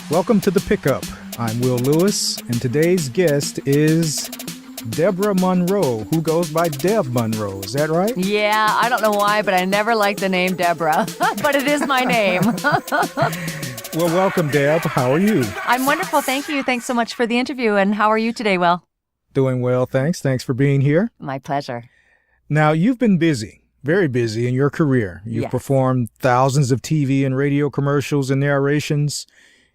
Welcome to The Pickup. I'm Will Lewis, and today's guest is Deb Munro, who goes by Deb Munro. Is that right? Yeah, I don't know why, but I never liked the name Deborah, but it is my name. Well, welcome, Deb. How are you? I'm wonderful. Thank you. Thanks so much for the interview. And how are you today, Will? Doing well, thanks. Thanks for being here. My pleasure. Now, you've been busy, very busy in your career. You've Yes. performed thousands of TV and radio commercials and narrations.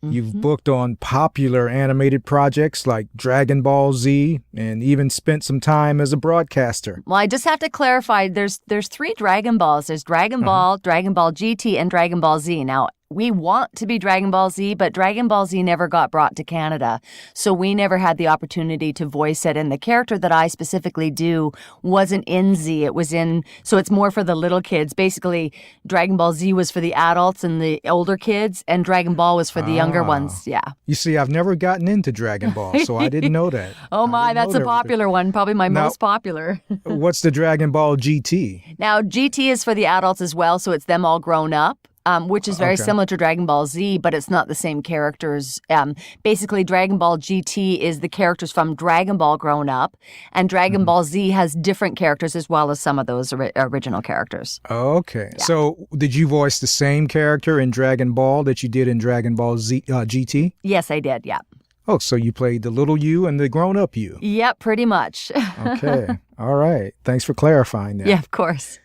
You've booked on popular animated projects like Dragon Ball Z and even spent some time as a broadcaster. Well, I just have to clarify, there's three Dragon Balls. There's Dragon Ball, Dragon Ball GT, and Dragon Ball Z. Now, we want to be Dragon Ball Z, but Dragon Ball Z never got brought to Canada. So we never had the opportunity to voice it. And the character that I specifically do wasn't in Z. It was in, so it's more for the little kids. Basically, Dragon Ball Z was for the adults and the older kids, and Dragon Ball was for the younger ones. Yeah. You see, I've never gotten into Dragon Ball, so I didn't know that. Oh I my, didn't know that's a there was popular one. Probably my Now- most popular. What's the Dragon Ball GT? Now, GT is for the adults as well, so it's them all grown up. Which is very Okay. similar to Dragon Ball Z, but it's not the same characters. Basically, Dragon Ball GT is the characters from Dragon Ball grown up, and Dragon Ball Z has different characters as well as some of those original characters. Okay. So did you voice the same character in Dragon Ball that you did in Dragon Ball Z GT? Yes, I did, yeah. Oh, so you played the little you and the grown-up you. Yep, pretty much. Okay. All right. Thanks for clarifying that. Yeah, of course.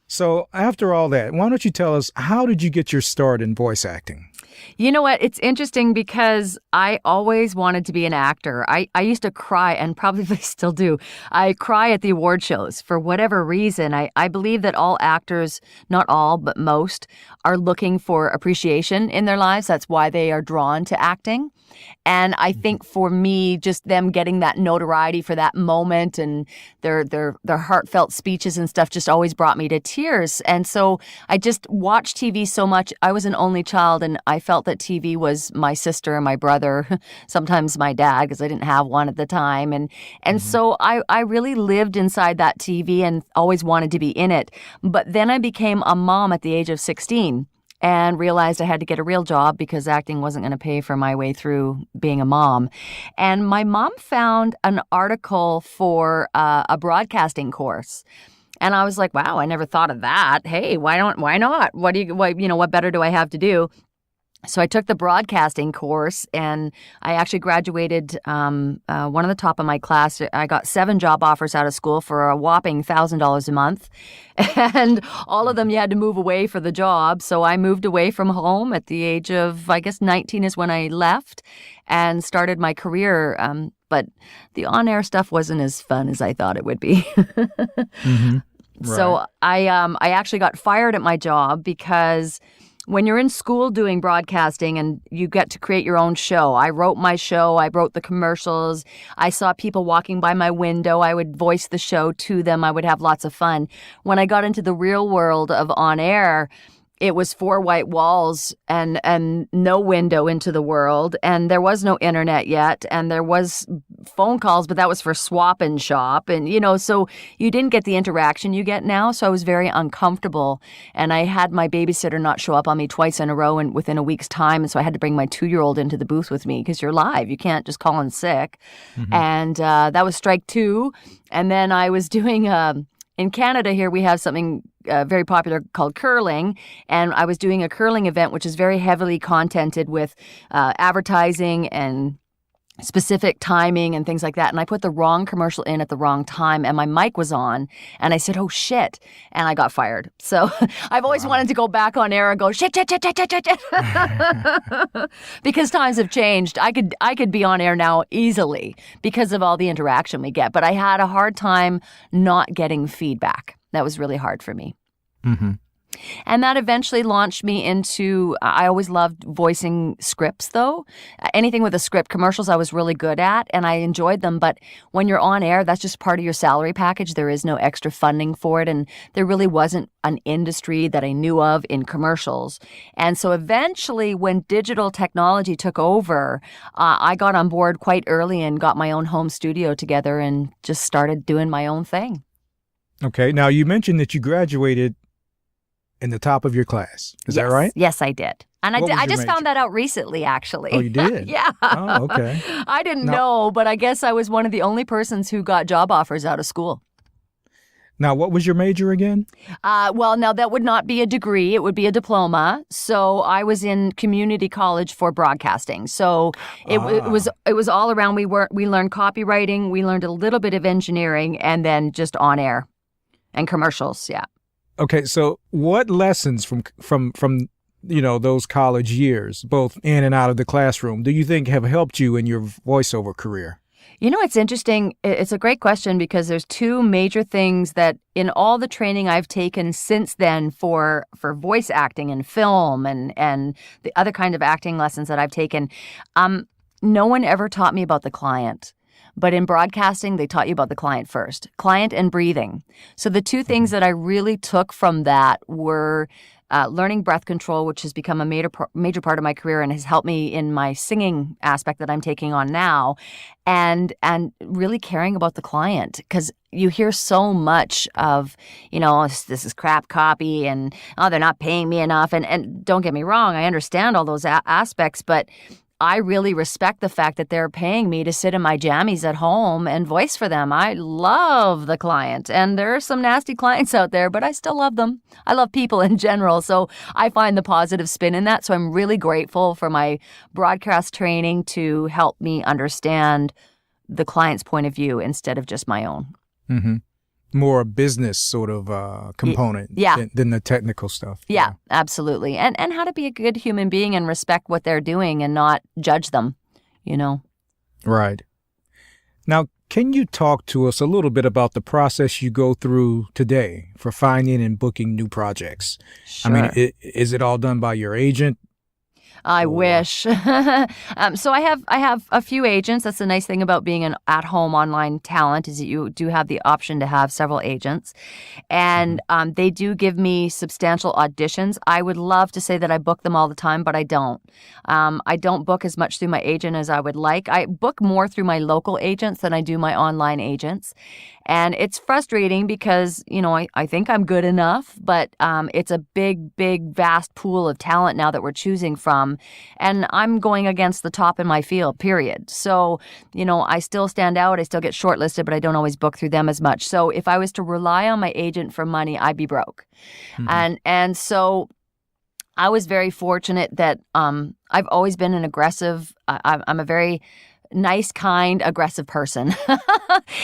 So after all that, why don't you tell us, how did you get your start in voice acting? You know what? It's interesting because I always wanted to be an actor. I used to cry, and probably still do. I cry at the award shows for whatever reason. I believe that all actors, not all, but most, are looking for appreciation in their lives. That's why they are drawn to acting. And I think for me, just them getting that notoriety for that moment and their heartfelt speeches and stuff just always brought me to tears. And so I just watched TV so much. I was an only child, and I felt that TV was my sister and my brother, sometimes my dad, because I didn't have one at the time. And so I really lived inside that TV and always wanted to be in it. But then I became a mom at the age of 16. And realized I had to get a real job because acting wasn't going to pay for my way through being a mom. And my mom found an article for a broadcasting course. And I was like, wow, I never thought of that. Hey, why not? What better do I have to do? So I took the broadcasting course, and I actually graduated one of the top of my class. I got 7 job offers out of school for a whopping $1,000 a month. And all of them you had to move away for the job. So I moved away from home at the age of, I guess, 19 is when I left and started my career. But the on-air stuff wasn't as fun as I thought it would be. So I actually got fired at my job because when you're in school doing broadcasting and you get to create your own show, I wrote my show, I wrote the commercials, I saw people walking by my window, I would voice the show to them, I would have lots of fun. When I got into the real world of on air, it was 4 white walls and no window into the world. And there was no internet yet. And there was phone calls, but that was for swap and shop. And, so you didn't get the interaction you get now. So I was very uncomfortable. And I had my babysitter not show up on me twice in a row and within a week's time. And so I had to bring my 2-year-old into the booth with me because you're live. You can't just call in sick. And that was strike 2. And then I was doing in Canada here, we have something very popular called curling. And I was doing a curling event, which is very heavily contented with advertising and specific timing and things like that. And I put the wrong commercial in at the wrong time, and my mic was on. And I said, oh, shit. And I got fired. So I've always wanted to go back on air and go, shit. Because times have changed. I could be on air now easily because of all the interaction we get. But I had a hard time not getting feedback. That was really hard for me. And that eventually launched me into, I always loved voicing scripts though. Anything with a script, commercials I was really good at and I enjoyed them. But when you're on air, that's just part of your salary package. There is no extra funding for it. And there really wasn't an industry that I knew of in commercials. And so eventually when digital technology took over, I got on board quite early and got my own home studio together and just started doing my own thing. Okay. Now, you mentioned that you graduated in the top of your class. Is that right? Yes, I did. And What was I your just found major? that out recently, actually. Oh, you did? Yeah. Oh, okay. I didn't Now, know, but I guess I was one of the only persons who got job offers out of school. now, what was your major again? Well, now that would not be a degree, it would be a diploma. So I was in community college for broadcasting. So it was all around. We learned copywriting, we learned a little bit of engineering, and then just on air and commercials. Yeah. Okay, so what lessons from those college years, both in and out of the classroom, do you think have helped you in your voiceover career? It's interesting. It's a great question because there's two major things that in all the training I've taken since then for voice acting and film and the other kind of acting lessons that I've taken, no one ever taught me about the client. But in broadcasting, they taught you about the client first, client and breathing. So the two things that I really took from that were learning breath control, which has become a major part of my career and has helped me in my singing aspect that I'm taking on now, and really caring about the client, because you hear so much of, this is crap copy and, oh, they're not paying me enough. And don't get me wrong, I understand all those aspects, but I really respect the fact that they're paying me to sit in my jammies at home and voice for them. I love the client, and there are some nasty clients out there, but I still love them. I love people in general, so I find the positive spin in that. So I'm really grateful for my broadcast training to help me understand the client's point of view instead of just my own. Mm-hmm. More a business sort of component than the technical stuff. Yeah, absolutely. And how to be a good human being and respect what they're doing and not judge them, Right. Now, can you talk to us a little bit about the process you go through today for finding and booking new projects? Sure. I mean, is it all done by your agent? I wish. So I have a few agents. That's the nice thing about being an at-home online talent, is that you do have the option to have several agents. And they do give me substantial auditions. I would love to say that I book them all the time, but I don't. I don't book as much through my agent as I would like. I book more through my local agents than I do my online agents. And it's frustrating because, I think I'm good enough, but it's a big, big, vast pool of talent now that we're choosing from. And I'm going against the top in my field, period. So, I still stand out. I still get shortlisted, but I don't always book through them as much. So if I was to rely on my agent for money, I'd be broke. Mm-hmm. And so I was very fortunate that I've always been an aggressive, I'm a very nice, kind, aggressive person.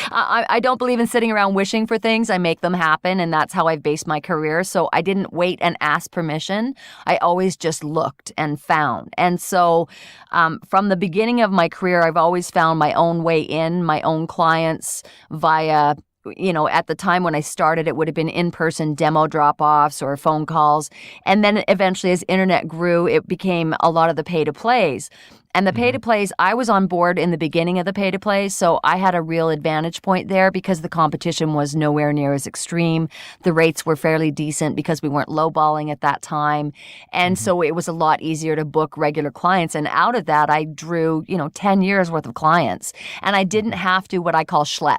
I don't believe in sitting around wishing for things. I make them happen, and that's how I've based my career. So I didn't wait and ask permission. I always just looked and found. And so from the beginning of my career, I've always found my own way in, my own clients via at the time when I started, it would have been in-person demo drop-offs or phone calls. And then eventually, as internet grew, it became a lot of the pay-to-plays. And the pay-to-plays, I was on board in the beginning of the pay-to-plays, so I had a real advantage point there because the competition was nowhere near as extreme. The rates were fairly decent because we weren't lowballing at that time. And so it was a lot easier to book regular clients. And out of that, I drew, 10 years worth of clients. And I didn't have to what I call schlep.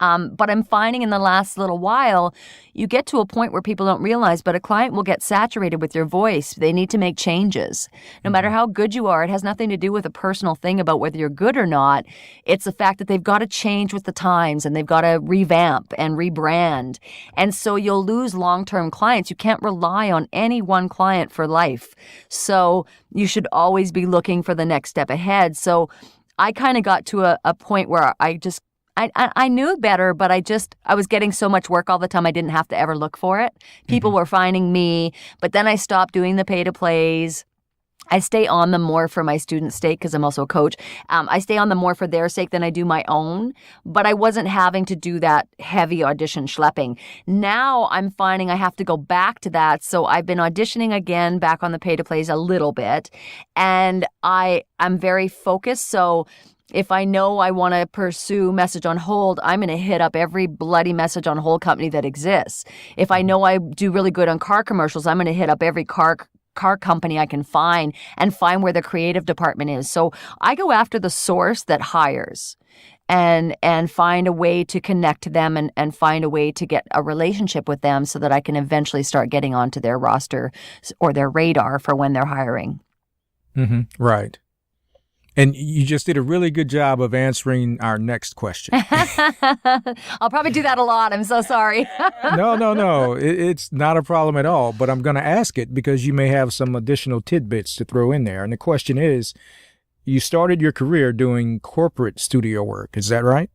But I'm finding in the last little while, you get to a point where people don't realize, but a client will get saturated with your voice. They need to make changes. No matter how good you are, it has nothing to do with a personal thing about whether you're good or not. It's the fact that they've got to change with the times and they've got to revamp and rebrand. And so you'll lose long-term clients. You can't rely on any one client for life. So you should always be looking for the next step ahead. So I kind of got to a point where I knew better, but I was getting so much work all the time, I didn't have to ever look for it. People were finding me, but then I stopped doing the pay-to-plays. I stay on them more for my students' sake because I'm also a coach. I stay on them more for their sake than I do my own, but I wasn't having to do that heavy audition schlepping. Now I'm finding I have to go back to that, so I've been auditioning again back on the pay-to-plays a little bit, and I'm very focused, so if I know I want to pursue message on hold, I'm going to hit up every bloody message on hold company that exists. If I know I do really good on car commercials, I'm going to hit up every car car company I can find and find where the creative department is. So I go after the source that hires and find a way to connect to them and find a way to get a relationship with them so that I can eventually start getting onto their roster or their radar for when they're hiring. Mm-hmm. Right. And you just did a really good job of answering our next question. I'll probably do that a lot. I'm so sorry. No. It's not a problem at all. But I'm going to ask it because you may have some additional tidbits to throw in there. And the question is, you started your career doing corporate studio work. Is that right?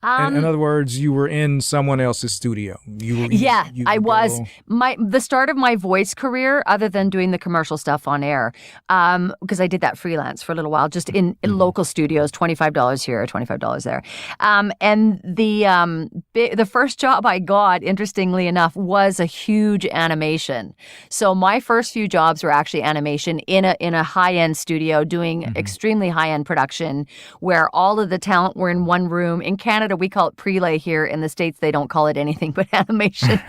In other words, you were in someone else's studio. I was. The start of my voice career, other than doing the commercial stuff on air, because I did that freelance for a little while, just in local studios, $25 here, $25 there. And the first job I got, interestingly enough, was a huge animation. So my first few jobs were actually animation in a high-end studio doing extremely high-end production where all of the talent were in one room. In Canada, we call it prelay here. In the States, they don't call it anything but animation.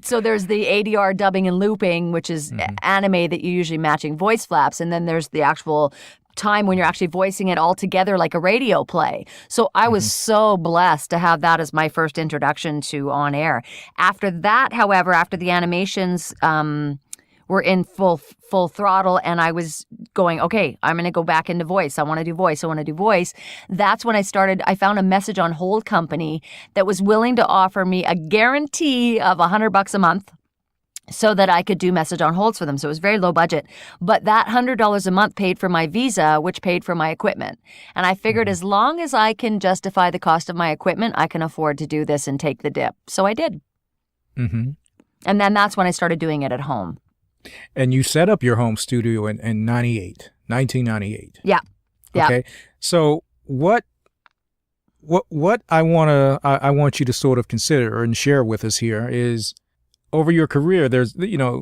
So there's the ADR dubbing and looping, which is anime that you're usually matching voice flaps. And then there's the actual time when you're actually voicing it all together like a radio play. So I was so blessed to have that as my first introduction to on air. After that, however, after the animations were in full throttle and I was going, okay, I'm going to go back into voice. I want to do voice. That's when I found a message on hold company that was willing to offer me a guarantee of $100 a month so that I could do message on holds for them. So it was very low budget. But that $100 a month paid for my visa, which paid for my equipment. And I figured as long as I can justify the cost of my equipment, I can afford to do this and take the dip. So I did. And then that's when I started doing it at home. And you set up your home studio in 1998. Yeah. Okay. So what I want you to sort of consider and share with us here is, over your career, there's,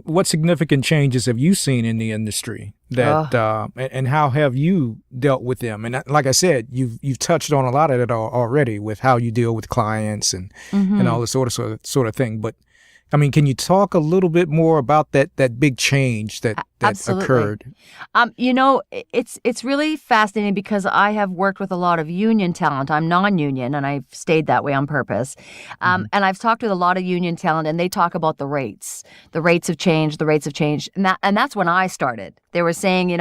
what significant changes have you seen in the industry that, and how have you dealt with them? And like I said, you've touched on a lot of it already with how you deal with clients and all this sort of thing. But I mean, can you talk a little bit more about that big change that occurred? It's really fascinating because I have worked with a lot of union talent. I'm non-union, and I've stayed that way on purpose. And I've talked with a lot of union talent, and they talk about the rates. The rates have changed. And that's when I started. They were saying,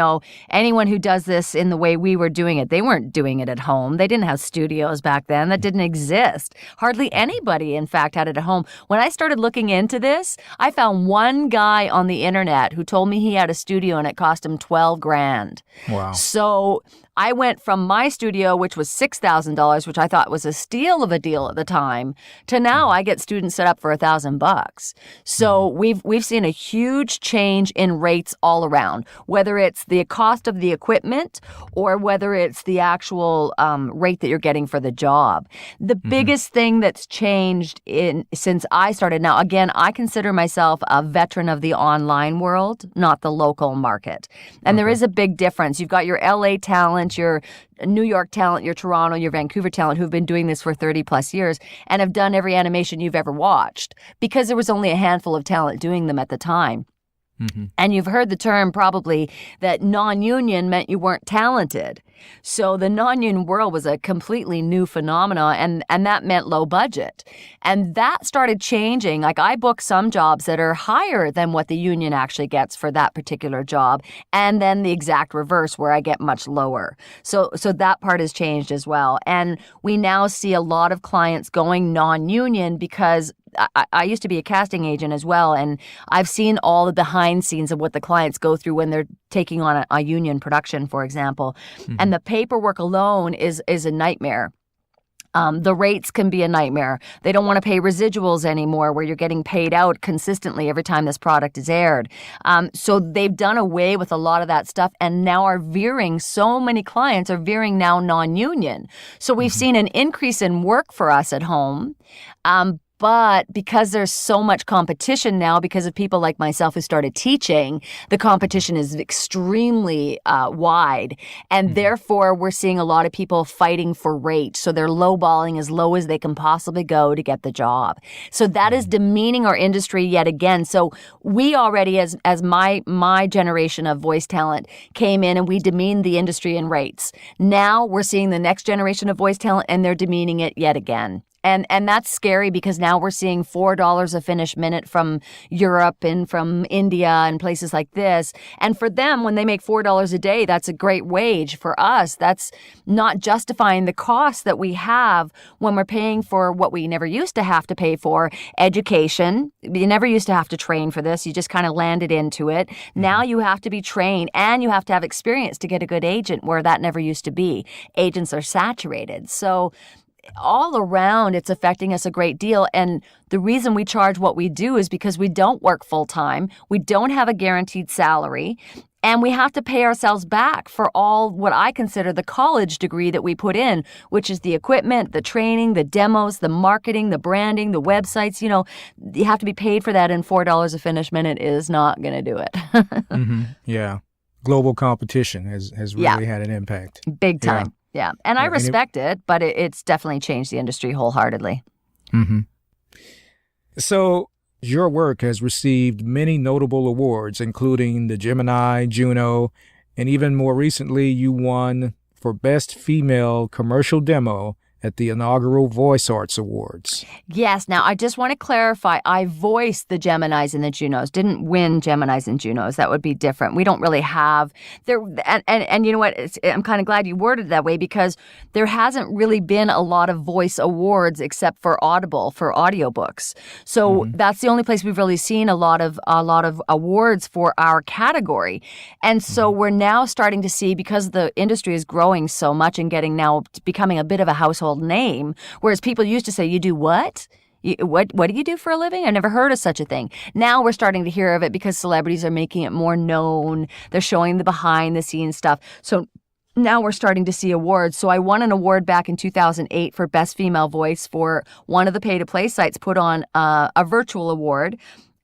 anyone who does this in the way we were doing it, they weren't doing it at home. They didn't have studios back then. That didn't exist. Hardly anybody, in fact, had it at home. When I started looking into this, I found one guy on the internet who told me he had a studio and it cost him $12,000. Wow. So I went from my studio, which was $6,000, which I thought was a steal of a deal at the time, to now I get students set up for $1,000. So we've seen a huge change in rates all around, whether it's the cost of the equipment or whether it's the actual rate that you're getting for the job. The biggest thing that's changed since I started, now again, I consider myself a veteran of the online world, not the local market. And there is a big difference. You've got your LA talent, your New York talent, your Toronto, your Vancouver talent who've been doing this for 30 plus years and have done every animation you've ever watched because there was only a handful of talent doing them at the time. And you've heard the term probably that non-union meant you weren't talented. So the non-union world was a completely new phenomenon, and that meant low budget. And that started changing. Like I book some jobs that are higher than what the union actually gets for that particular job, and then the exact reverse where I get much lower. So that part has changed as well. And we now see a lot of clients going non-union because I used to be a casting agent as well, and I've seen all the behind scenes of what the clients go through when they're taking on a union production, for example. And the paperwork alone is a nightmare. The rates can be a nightmare. They don't want to pay residuals anymore where you're getting paid out consistently every time this product is aired. So they've done away with a lot of that stuff and now so many clients are veering now non-union. So we've seen an increase in work for us at home. But because there's so much competition now, because of people like myself who started teaching, the competition is extremely wide. And therefore, we're seeing a lot of people fighting for rate. So they're lowballing as low as they can possibly go to get the job. So that is demeaning our industry yet again. So we already, as my generation of voice talent, came in and we demeaned the industry in rates. Now we're seeing the next generation of voice talent and they're demeaning it yet again. And that's scary because now we're seeing $4 a finished minute from Europe and from India and places like this. And for them, when they make $4 a day, that's a great wage. For us, that's not justifying the costs that we have when we're paying for what we never used to have to pay for, education. You never used to have to train for this. You just kind of landed into it. Now you have to be trained and you have to have experience to get a good agent where that never used to be. Agents are saturated. So all around, it's affecting us a great deal. And the reason we charge what we do is because we don't work full time. We don't have a guaranteed salary. And we have to pay ourselves back for all what I consider the college degree that we put in, which is the equipment, the training, the demos, the marketing, the branding, the websites. You know, you have to be paid for that, and $4 a finished minute is not going to do it. Yeah. Global competition has really had an impact. Big time. Yeah. And I respect it, but it's definitely changed the industry wholeheartedly. So your work has received many notable awards, including the Gemini, Juno, and even more recently, you won for Best Female Commercial Demo at the inaugural Voice Arts Awards. Yes. Now, I just want to clarify, I voiced the Geminis and the Junos, didn't win Geminis and Junos. That would be different. We don't really have there. And you know what? I'm kind of glad you worded it that way because there hasn't really been a lot of voice awards except for Audible, for audiobooks. So that's the only place we've really seen a lot of awards for our category. And so we're now starting to see, because the industry is growing so much and becoming a bit of a household name, whereas people used to say, you do what? What do you do for a living? I've never heard of such a thing. Now we're starting to hear of it because celebrities are making it more known. They're showing the behind the scenes stuff. So now we're starting to see awards. So I won an award back in 2008 for Best Female Voice for one of the pay-to-play sites put on a virtual award.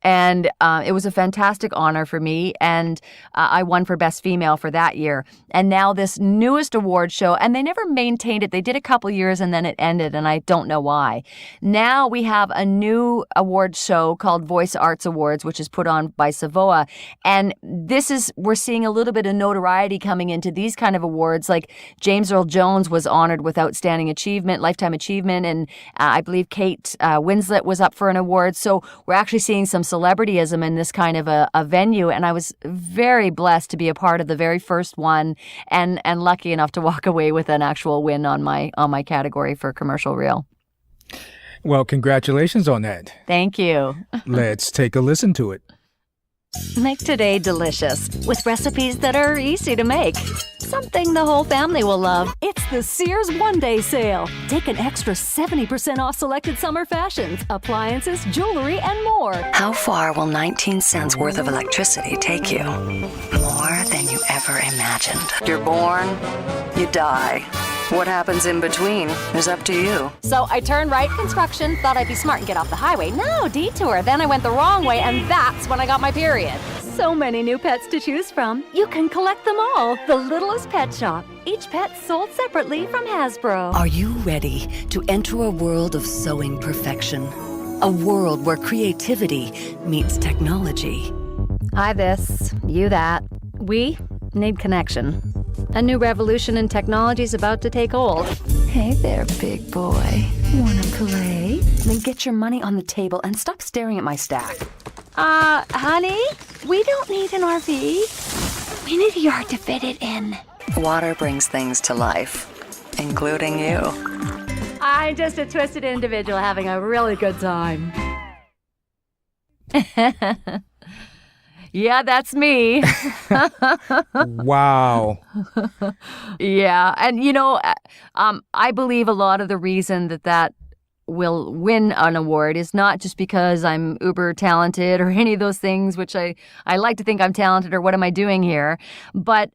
And it was a fantastic honor for me. And I won for Best Female for that year. And now this newest award show, and they never maintained it. They did a couple years and then it ended, and I don't know why. Now we have a new award show called Voice Arts Awards, which is put on by Savoa. And we're seeing a little bit of notoriety coming into these kind of awards. Like James Earl Jones was honored with Outstanding Achievement, Lifetime Achievement. And I believe Kate Winslet was up for an award. So we're actually seeing some celebrityism in this kind of a venue, and I was very blessed to be a part of the very first one, and lucky enough to walk away with an actual win on my category for commercial reel. Well, congratulations on that. Thank you. Let's take a listen to it. Make today delicious with recipes that are easy to make. Something the whole family will love. It's the Sears one-day sale. Take an extra 70% off selected summer fashions, appliances, jewelry, and more. How far will 19 cents worth of electricity take you? More than you ever imagined. You're born, you die. What happens in between is up to you. So I turned right construction, thought I'd be smart and get off the highway. No, detour. Then I went the wrong way, and that's when I got my period. So many new pets to choose from. You can collect them all. The Littlest Pet Shop. Each pet sold separately from Hasbro. Are you ready to enter a world of sewing perfection? A world where creativity meets technology. I this, you that. We need connection. A new revolution in technology is about to take hold. Hey there, big boy. Wanna play? Then get your money on the table and stop staring at my stack. Honey, we don't need an RV. We need a yard to fit it in. Water brings things to life, including you. I'm just a twisted individual having a really good time. Yeah, that's me. Wow. Yeah. And, I believe a lot of the reason that will win an award is not just because I'm uber talented or any of those things, which I like to think I'm talented or what am I doing here, but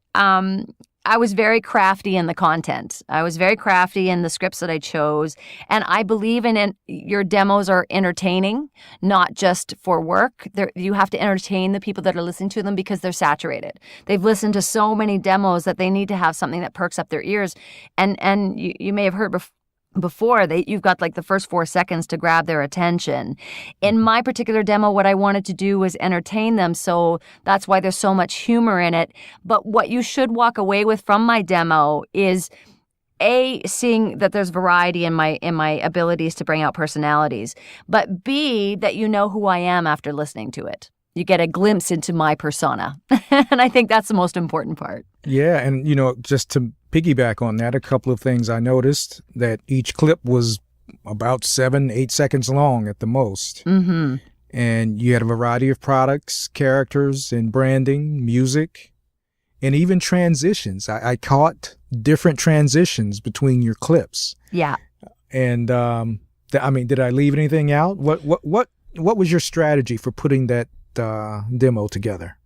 I was very crafty in the content. I was very crafty in the scripts that I chose. And I believe in your demos are entertaining, not just for work. You have to entertain the people that are listening to them because they're saturated. They've listened to so many demos that they need to have something that perks up their ears. And you may have heard before you've got like the first 4 seconds to grab their attention. In my particular demo, what I wanted to do was entertain them, so that's why there's so much humor in it. But what you should walk away with from my demo is A, seeing that there's variety in my abilities to bring out personalities, but B, that you know who I am after listening to it. You get a glimpse into my persona. And I think that's the most important part. Yeah, and just to piggyback on that, a couple of things I noticed, that each clip was about 7-8 seconds long at the most. Mm-hmm. And you had a variety of products, characters, and branding, music, and even transitions. I caught different transitions between your clips. Yeah. And did I leave anything out? What was your strategy for putting that demo together?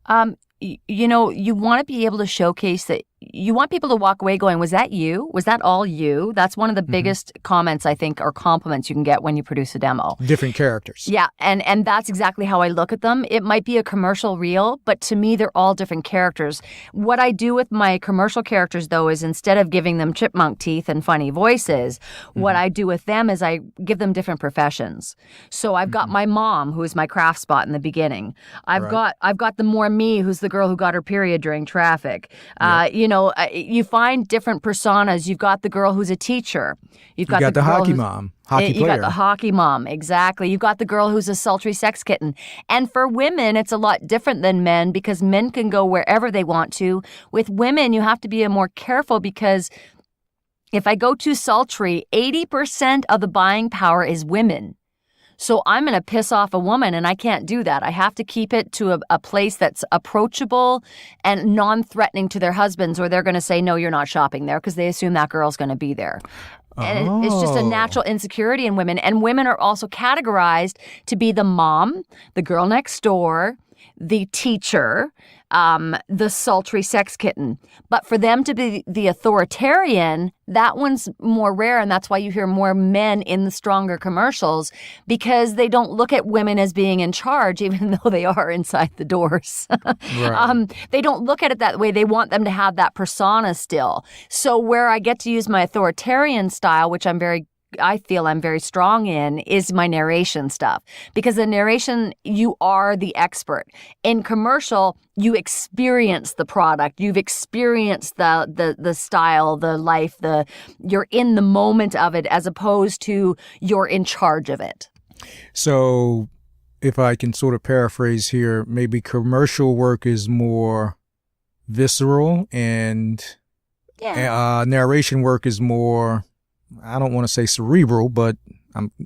You want to be able to showcase that. You want people to walk away going, was that you? Was that all you? That's one of the biggest comments, I think, or compliments you can get when you produce a demo. Different characters. Yeah, and that's exactly how I look at them. It might be a commercial reel, but to me, they're all different characters. What I do with my commercial characters, though, is instead of giving them chipmunk teeth and funny voices, what I do with them is I give them different professions. So I've got my mom, who is my craft spot in the beginning. I've got the more me, who's the girl who got her period during traffic. You find different personas. You've got the girl who's a teacher. You've got the hockey mom, hockey player. You got the hockey mom, exactly. You've got the girl who's a sultry sex kitten. And for women, it's a lot different than men because men can go wherever they want to. With women, you have to be more careful because if I go too sultry, 80% of the buying power is women. So I'm going to piss off a woman, and I can't do that. I have to keep it to a place that's approachable and non-threatening to their husbands, or they're going to say, no, you're not shopping there, because they assume that girl's going to be there. And it's just a natural insecurity in women. And women are also categorized to be the mom, the girl next door, the teacher, the sultry sex kitten. But for them to be the authoritarian, that one's more rare, and that's why you hear more men in the stronger commercials, because they don't look at women as being in charge, even though they are inside the doors. Right. They don't look at it that way. They want them to have that persona still. So where I get to use my authoritarian style, which I feel I'm very strong in, is my narration stuff. Because the narration, you are the expert. In commercial, you experience the product. You've experienced the style, the life, you're in the moment of it, as opposed to you're in charge of it. So if I can sort of paraphrase here, maybe commercial work is more visceral and narration work is more, I don't want to say cerebral, but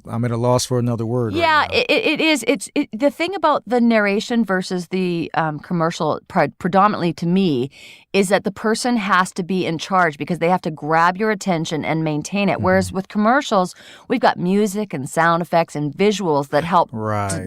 I'm at a loss for another word. Yeah, right now. it is. It's the thing about the narration versus the commercial, predominantly to me, is that the person has to be in charge because they have to grab your attention and maintain it. Whereas with commercials, we've got music and sound effects and visuals that help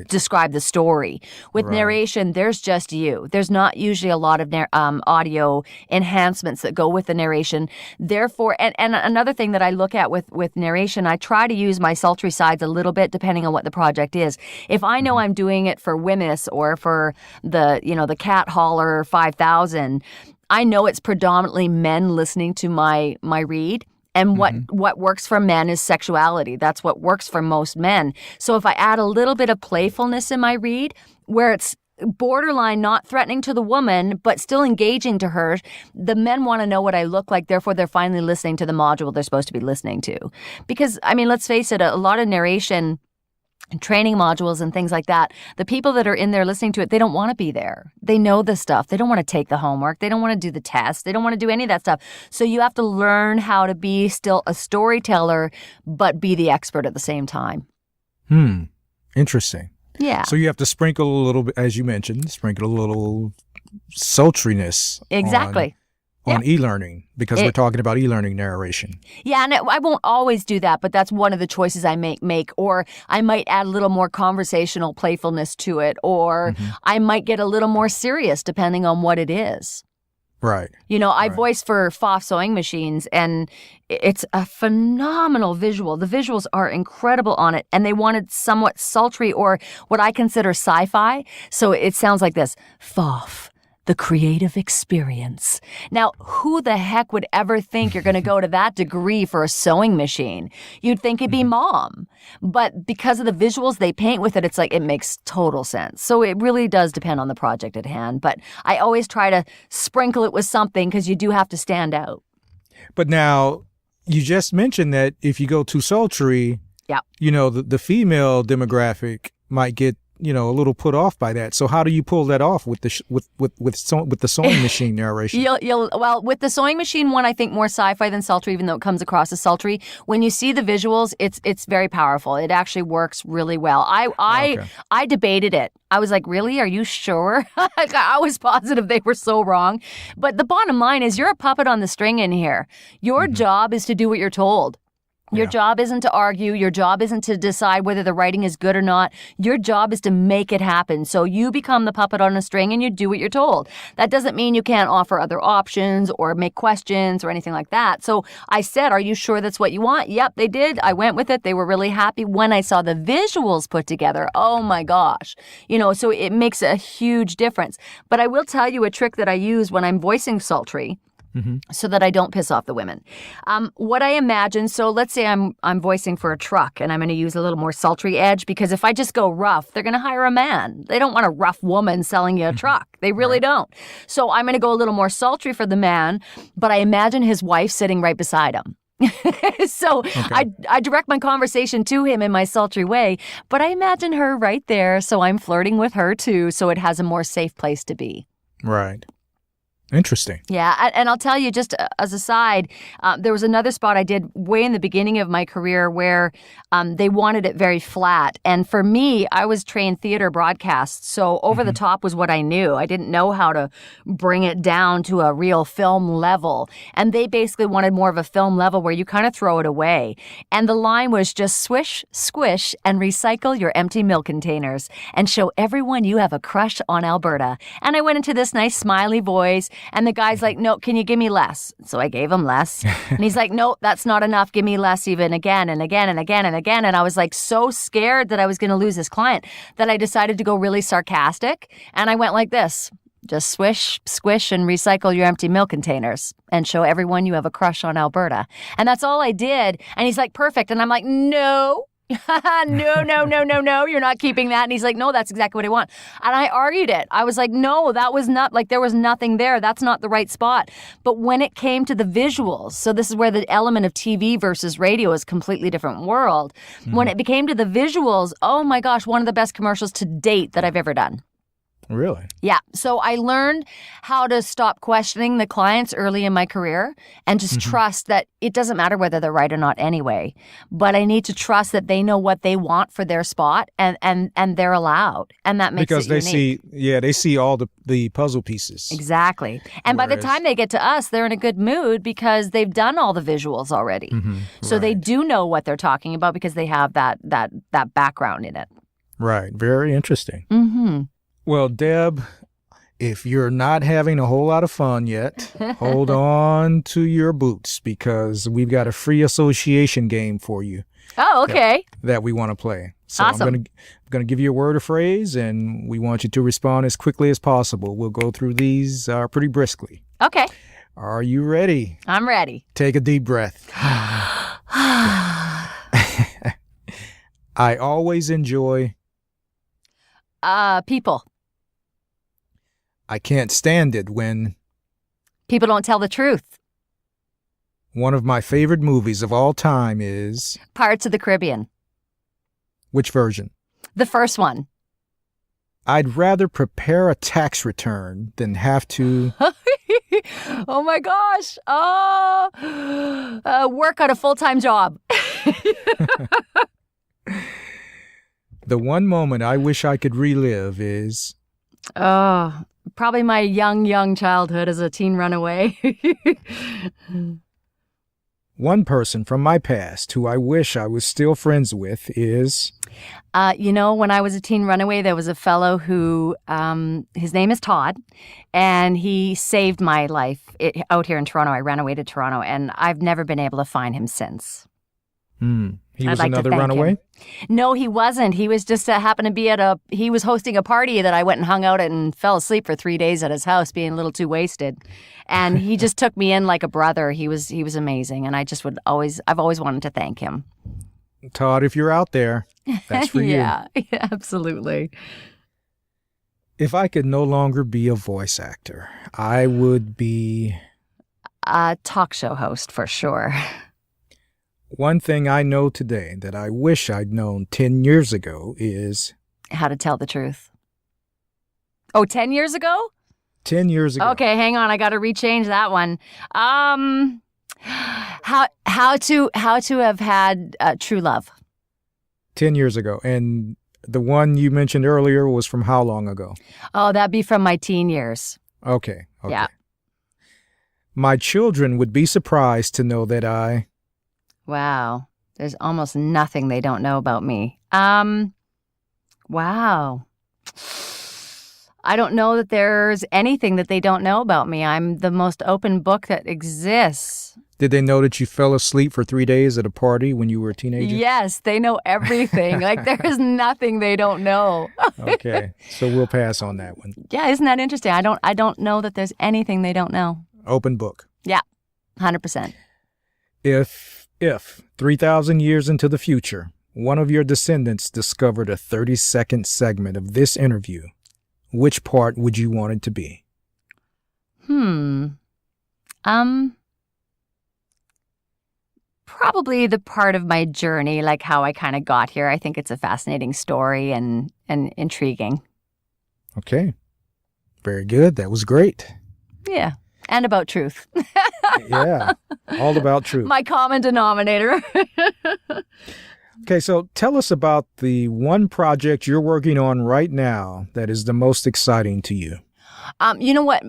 describe the story. With narration, there's just you. There's not usually a lot of audio enhancements that go with the narration. Therefore, and another thing that I look at with narration, I try to use my sultry sides a little bit depending on what the project is. If I know I'm doing it for Wemyss or for the Cat Hauler 5000, I know it's predominantly men listening to my read. And what works for men is sexuality. That's what works for most men. So if I add a little bit of playfulness in my read, where it's borderline not threatening to the woman, but still engaging to her, the men want to know what I look like. Therefore, they're finally listening to the module they're supposed to be listening to. Because, I mean, let's face it, a lot of narration and training modules and things like that, the people that are in there listening to it, they don't want to be there. They know the stuff. They don't want to take the homework. They don't want to do the test. They don't want to do any of that stuff. So you have to learn how to be still a storyteller, but be the expert at the same time. Interesting. Yeah. So you have to sprinkle a little bit, as you mentioned, sprinkle a little sultriness. Exactly. On e-learning, because we're talking about e-learning narration. Yeah, and I won't always do that, but that's one of the choices I make. Or I might add a little more conversational playfulness to it, or I might get a little more serious depending on what it is. Right. You know, I Right. voice for Pfaff sewing machines, and it's a phenomenal visual. The visuals are incredible on it, and they wanted somewhat sultry or what I consider sci-fi. So it sounds like this: Pfaff, the creative experience. Now, who the heck would ever think you're going to go to that degree for a sewing machine? You'd think it'd be mom. But because of the visuals they paint with it, it's like it makes total sense. So it really does depend on the project at hand. But I always try to sprinkle it with something because you do have to stand out. But now, you just mentioned that if you go too sultry, Yeah. you know, the female demographic might get, you know, a little put off by that. So how do you pull that off with the with the sewing machine narration? Well, with the sewing machine one, I think more sci-fi than sultry, even though it comes across as sultry. When you see the visuals, it's very powerful. It actually works really well. I debated it. I was like, really? Are you sure? I was positive they were so wrong. But the bottom line is you're a puppet on the string in here. Your job is to do what you're told. Your job isn't to argue. Your job isn't to decide whether the writing is good or not. Your job is to make it happen. So you become the puppet on a string and you do what you're told. That doesn't mean you can't offer other options or make questions or anything like that. So I said, are you sure that's what you want? Yep, they did. I went with it. They were really happy when I saw the visuals put together. Oh my gosh. You know, so it makes a huge difference. But I will tell you a trick that I use when I'm voicing sultry, so that I don't piss off the women. What I imagine, so let's say I'm voicing for a truck and I'm going to use a little more sultry edge, because if I just go rough, they're going to hire a man. They don't want a rough woman selling you a truck. They really don't. So I'm going to go a little more sultry for the man, but I imagine his wife sitting right beside him. So I direct my conversation to him in my sultry way, but I imagine her right there. So I'm flirting with her too. So it has a more safe place to be. Right. Interesting. Yeah, and I'll tell you, just as a side, there was another spot I did way in the beginning of my career where they wanted it very flat. And for me, I was trained theater broadcast, so over the top was what I knew. I didn't know how to bring it down to a real film level. And they basically wanted more of a film level where you kind of throw it away. And the line was just swish, squish, and recycle your empty milk containers and show everyone you have a crush on Alberta. And I went into this nice smiley voice. And the guy's like, no, can you give me less? So I gave him less. And he's like, no, that's not enough. Give me less even again and again and again and again. And I was like so scared that I was going to lose this client that I decided to go really sarcastic. And I went like this: just swish, squish, and recycle your empty milk containers and show everyone you have a crush on Alberta. And that's all I did. And he's like, perfect. And I'm like, no. No, you're not keeping that. And he's like, no, that's exactly what I want. And I argued it. I was like, no, that was not, like, there was nothing there. That's not the right spot. But when it came to the visuals, so this is where the element of TV versus radio is a completely different world. When it became to the visuals, oh my gosh, one of the best commercials to date that I've ever done. Really? Yeah. So I learned how to stop questioning the clients early in my career and just trust that it doesn't matter whether they're right or not anyway. But I need to trust that they know what they want for their spot and they're allowed. And that makes because it unique. they see all the puzzle pieces. Exactly. And by the time they get to us, they're in a good mood because they've done all the visuals already. So they do know what they're talking about because they have that background in it. Right. Very interesting. Well, Deb, if you're not having a whole lot of fun yet, hold on to your boots because we've got a free association game for you. Oh, okay. That we want to play. So Awesome. I'm going to give you a word or phrase, and we want you to respond as quickly as possible. We'll go through these pretty briskly. Okay. Are you ready? I'm ready. Take a deep breath. I always enjoy. People. I can't stand it when. People don't tell the truth. One of my favorite movies of all time is. Pirates of the Caribbean. Which version? The first one. I'd rather prepare a tax return than have to. Oh my gosh. Work on a full-time job. The one moment I wish I could relive is. Oh, probably my young childhood as a teen runaway. One person from my past who I wish I was still friends with is... When I was a teen runaway, there was a fellow who, his name is Todd, and he saved my life out here in Toronto. I ran away to Toronto, and I've never been able to find him since. He was another runaway? Him. No, he wasn't. He was just happened to be he was hosting a party that I went and hung out at and fell asleep for 3 days at his house, being a little too wasted. And he just took me in like a brother. He was amazing, and I've always wanted to thank him. Todd, if you're out there, that's for you. Yeah, absolutely. If I could no longer be a voice actor, I would be... a talk show host for sure. One thing I know today that I wish I'd known 10 years ago is... how to tell the truth. Oh, 10 years ago? 10 years ago. Okay, hang on. I got to rechange that one. How to have had true love. 10 years ago. And the one you mentioned earlier was from how long ago? Oh, that'd be from my teen years. Okay. Yeah. My children would be surprised to know that I... Wow. There's almost nothing they don't know about me. Wow. I don't know that there's anything that they don't know about me. I'm the most open book that exists. Did they know that you fell asleep for 3 days at a party when you were a teenager? Yes, they know everything. Like, there is nothing they don't know. Okay, so we'll pass on that one. Yeah, isn't that interesting? I don't know that there's anything they don't know. Open book. Yeah, 100%. If 3,000 years into the future, one of your descendants discovered a 30-second segment of this interview, which part would you want it to be? Probably the part of my journey, like how I kind of got here. I think it's a fascinating story and intriguing. Okay. Very good. That was great. Yeah. And about truth. Yeah. All about truth. My common denominator. Okay, so tell us about the one project you're working on right now that is the most exciting to you. You know what?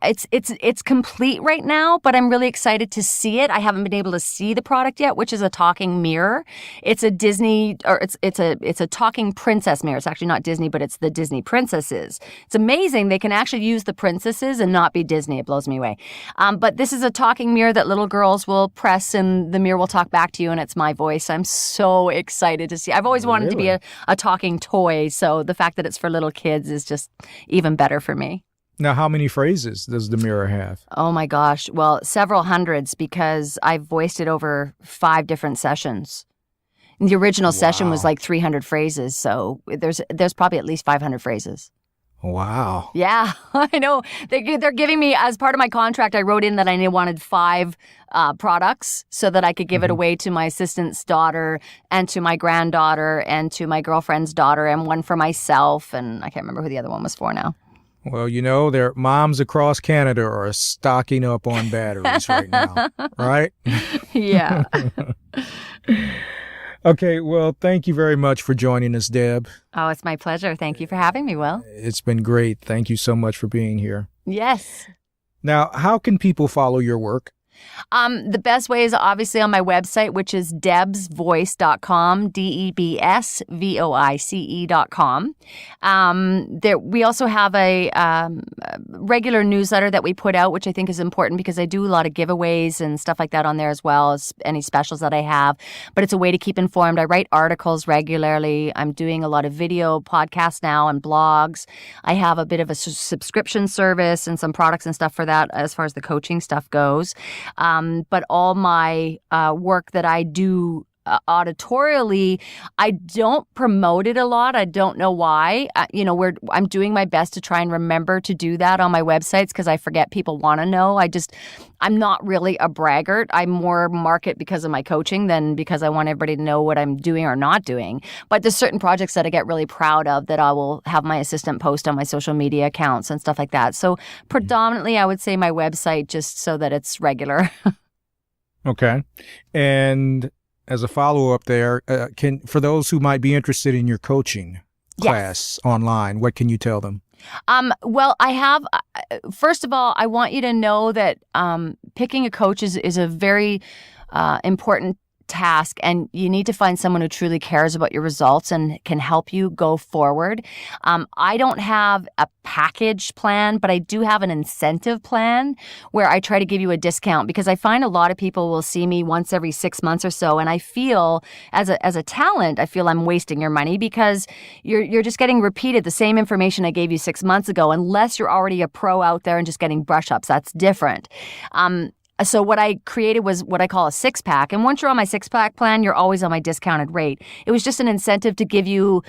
It's complete right now, but I'm really excited to see it. I haven't been able to see the product yet, which is a talking mirror. It's a Disney, or it's a talking princess mirror. It's actually not Disney, but it's the Disney princesses. It's amazing. They can actually use the princesses and not be Disney. It blows me away. But this is a talking mirror that little girls will press, and the mirror will talk back to you, and it's my voice. I'm so excited to see. I've always wanted to be a talking toy, so the fact that it's for little kids is just even better for me. Now, how many phrases does the mirror have? Oh my gosh. Well, several hundreds, because I've voiced it over 5 different sessions. And the original session was like 300 phrases, so there's probably at least 500 phrases. Wow. Yeah, I know. They're giving me, as part of my contract, I wrote in that I wanted 5 products so that I could give it away to my assistant's daughter and to my granddaughter and to my girlfriend's daughter, and one for myself, and I can't remember who the other one was for now. Well, their moms across Canada are stocking up on batteries right now, right? Yeah. Okay, well, thank you very much for joining us, Deb. Oh, it's my pleasure. Thank you for having me, Will. It's been great. Thank you so much for being here. Yes. Now, how can people follow your work? The best way is obviously on my website, which is debsvoice.com, DEBSVOICE.com. We also have a regular newsletter that we put out, which I think is important because I do a lot of giveaways and stuff like that on there, as well as any specials that I have. But it's a way to keep informed. I write articles regularly. I'm doing a lot of video podcasts now and blogs. I have a bit of a subscription service and some products and stuff for that as far as the coaching stuff goes. But all my work that I do auditorially, I don't promote it a lot. I don't know why. I'm doing my best to try and remember to do that on my websites because I forget people want to know. I'm not really a braggart. I more market because of my coaching than because I want everybody to know what I'm doing or not doing. But there's certain projects that I get really proud of that I will have my assistant post on my social media accounts and stuff like that. So predominantly, I would say my website, just so that it's regular. Okay. And as a follow-up there, for those who might be interested in your coaching class online, what can you tell them? Well, I have, first of all, I want you to know that picking a coach is a very important task, and you need to find someone who truly cares about your results and can help you go forward. I don't have a package plan, but I do have an incentive plan where I try to give you a discount, because I find a lot of people will see me once every 6 months or so, and I feel as a talent, I feel I'm wasting your money, because you're just getting repeated the same information I gave you 6 months ago, unless you're already a pro out there and just getting brush ups. That's different. So what I created was what I call a 6-pack. And once you're on my 6-pack plan, you're always on my discounted rate. It was just an incentive to give you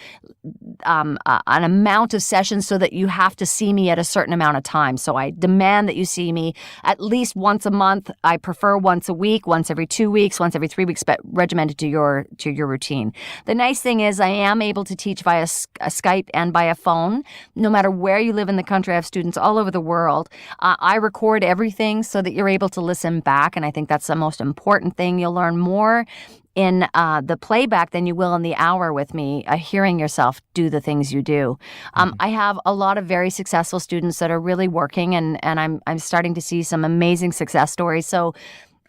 an amount of sessions so that you have to see me at a certain amount of time. So I demand that you see me at least once a month. I prefer once a week, once every 2 weeks, once every 3 weeks, but regimented to your routine. The nice thing is I am able to teach via a Skype and by a phone. No matter where you live in the country, I have students all over the world. I record everything so that you're able to listen back, and I think that's the most important thing. You'll learn more in the playback than you will in the hour with me, hearing yourself do the things you do. I have a lot of very successful students that are really working, and I'm starting to see some amazing success stories. So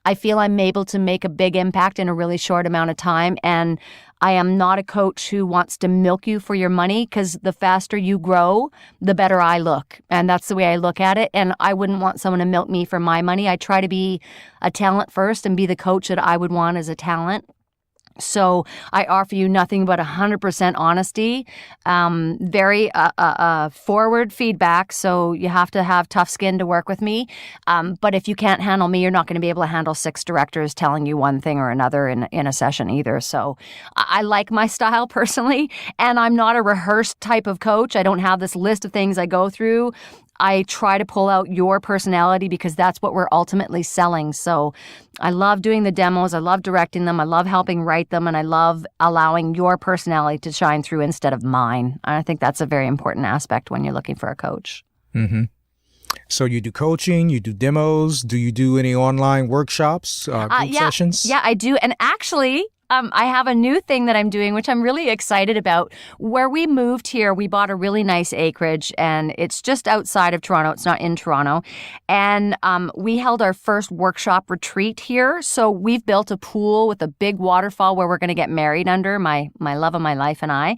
I feel I'm able to make a big impact in a really short amount of time, and I am not a coach who wants to milk you for your money, because the faster you grow, the better I look. And that's the way I look at it. And I wouldn't want someone to milk me for my money. I try to be a talent first and be the coach that I would want as a talent. So I offer you nothing but 100% honesty, very forward feedback. So you have to have tough skin to work with me. But if you can't handle me, you're not going to be able to handle 6 directors telling you one thing or another in a session either. So I like my style personally, and I'm not a rehearsed type of coach. I don't have this list of things I go through. I try to pull out your personality, because that's what we're ultimately selling. So I love doing the demos. I love directing them. I love helping write them. And I love allowing your personality to shine through instead of mine. And I think that's a very important aspect when you're looking for a coach. Mm-hmm. So you do coaching, you do demos. Do you do any online workshops, group sessions? Yeah, I do. And actually, I have a new thing that I'm doing, which I'm really excited about. Where we moved here, we bought a really nice acreage, and it's just outside of Toronto. It's not in Toronto. And we held our first workshop retreat here. So we've built a pool with a big waterfall where we're going to get married under, my love of my life and I.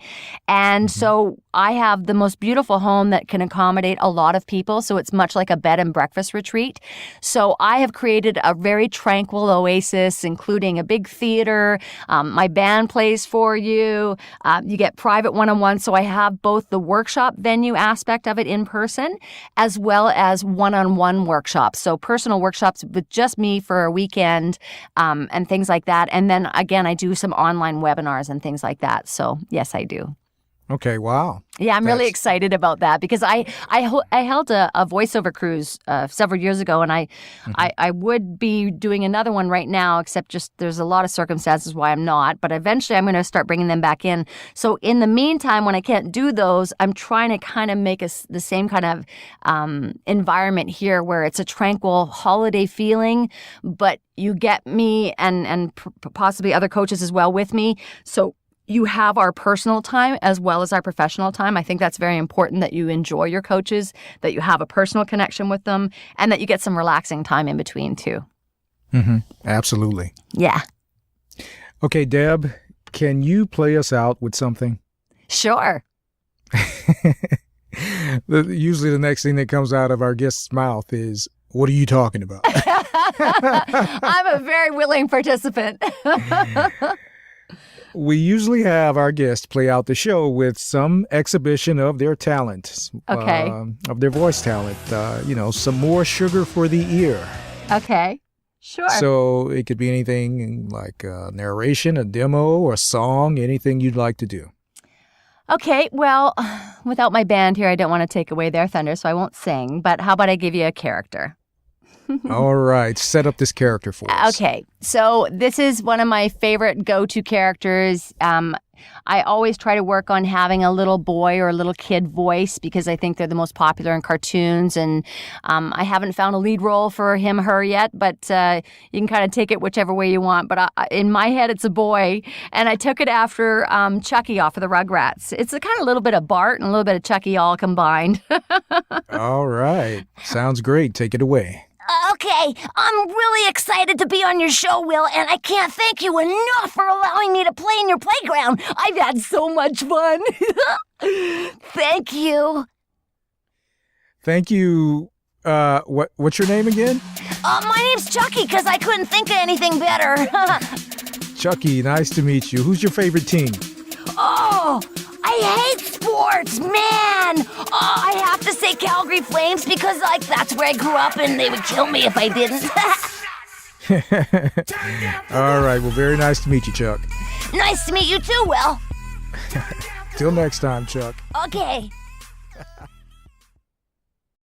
And so I have the most beautiful home that can accommodate a lot of people. So it's much like a bed and breakfast retreat. So I have created a very tranquil oasis, including a big theater. My band plays for you. You get private one-on-one. So I have both the workshop venue aspect of it in person, as well as one-on-one workshops. So personal workshops with just me for a weekend, and things like that. And then again, I do some online webinars and things like that. So yes, I do. Okay, wow. Yeah, I'm really excited about that, because I held a voiceover cruise several years ago, and I would be doing another one right now, except just there's a lot of circumstances why I'm not. But eventually I'm going to start bringing them back in. So in the meantime, when I can't do those, I'm trying to kind of make the same kind of environment here, where it's a tranquil holiday feeling, but you get me and possibly other coaches as well with me. So you have our personal time as well as our professional time. I think that's very important, that you enjoy your coaches, that you have a personal connection with them, and that you get some relaxing time in between too. Mm-hmm. Absolutely. Yeah. Okay, Deb, can you play us out with something? Sure. Usually the next thing that comes out of our guest's mouth is, "What are you talking about?" I'm a very willing participant. We usually have our guests play out the show with some exhibition of their talent, Okay. Of their voice talent, some more sugar for the ear. Okay. Sure. So it could be anything like a narration, a demo, a song, anything you'd like to do. Okay, well, without my band here, I don't want to take away their thunder, so I won't sing. But how about I give you a character? All right, set up this character for us. Okay, so this is one of my favorite go-to characters. I always try to work on having a little boy or a little kid voice, because I think they're the most popular in cartoons. And I haven't found a lead role for him, her yet, but you can kind of take it whichever way you want. But in my head, it's a boy, and I took it after Chucky off of the Rugrats. It's a kind of little bit of Bart and a little bit of Chucky all combined. All right, sounds great. Take it away. Okay, I'm really excited to be on your show, Will, and I can't thank you enough for allowing me to play in your playground. I've had so much fun. Thank you. Thank you. What's your name again? My name's Chucky, because I couldn't think of anything better. Chucky, nice to meet you. Who's your favorite team? Oh, I hate sports, man. Oh, I have to say Calgary Flames because, that's where I grew up and they would kill me if I didn't. All right, well, very nice to meet you, Chuck. Nice to meet you too, Will. Till next time, Chuck. Okay.